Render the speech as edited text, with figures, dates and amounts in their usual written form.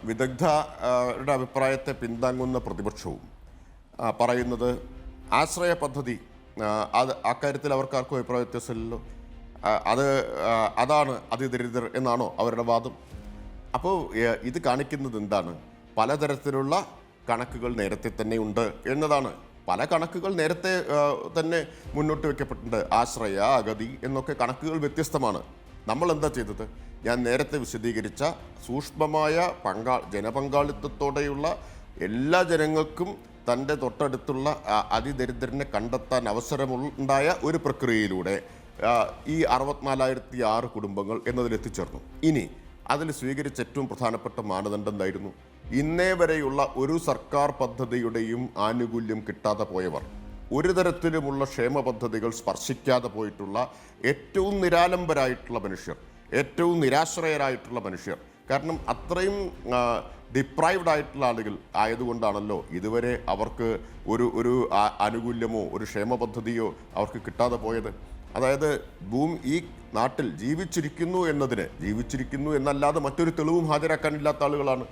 വിദഗ്ധരുടെ അഭിപ്രായത്തെ പിന്താങ്ങുന്ന പ്രതിപക്ഷവും പറയുന്നത് ആശ്രയ പദ്ധതി അക്കാര്യത്തിൽ അവർക്കാർക്കും അഭിപ്രായ വ്യത്യാസമില്ലല്ലോ. അതാണ് അതിദരിദ്രർ എന്നാണോ അവരുടെ വാദം? അപ്പോൾ ഇത് കാണിക്കുന്നത് എന്താണ്? പലതരത്തിലുള്ള കണക്കുകൾ നേരത്തെ തന്നെ ഉണ്ട് എന്നതാണ്. പല കണക്കുകൾ നേരത്തെ തന്നെ മുന്നോട്ട് വയ്ക്കപ്പെട്ടിട്ടുണ്ട്. ആശ്രയ, അഗതി എന്നൊക്കെ കണക്കുകൾ വ്യത്യസ്തമാണ്. നമ്മൾ എന്താ ചെയ്തത്? ഞാൻ നേരത്തെ വിശദീകരിച്ച സൂക്ഷ്മമായ ജനപങ്കാളിത്തത്തോടെയുള്ള എല്ലാ ജനങ്ങൾക്കും തൻ്റെ തൊട്ടടുത്തുള്ള അതിദരിദ്രനെ കണ്ടെത്താൻ അവസരമുണ്ടായ ഒരു പ്രക്രിയയിലൂടെ ഈ 64,006 കുടുംബങ്ങൾ എന്നതിലെത്തിച്ചേർന്നു. ഇനി അതിൽ സ്വീകരിച്ച ഏറ്റവും പ്രധാനപ്പെട്ട മാനദണ്ഡം എന്തായിരുന്നു? ഇന്നേ വരെയുള്ള ഒരു സർക്കാർ പദ്ധതിയുടെയും ആനുകൂല്യം കിട്ടാതെ പോയവർ, ഒരു തരത്തിലുമുള്ള ക്ഷേമ പദ്ധതികൾ സ്പർശിക്കാതെ പോയിട്ടുള്ള ഏറ്റവും നിരാലംബരായിട്ടുള്ള മനുഷ്യർ, ഏറ്റവും നിരാശ്രയരായിട്ടുള്ള മനുഷ്യർ. കാരണം അത്രയും ഡിപ്രൈവ്ഡ് ആയിട്ടുള്ള ആളുകൾ ആയതുകൊണ്ടാണല്ലോ ഇതുവരെ അവർക്ക് ഒരു ആനുകൂല്യമോ ഒരു ക്ഷേമ പദ്ധതിയോ അവർക്ക് കിട്ടാതെ പോയത്. അതായത് ഈ നാട്ടിൽ ജീവിച്ചിരിക്കുന്നു എന്നല്ലാതെ മറ്റൊരു തെളിവും ഹാജരാക്കാനില്ലാത്ത ആളുകളാണ്.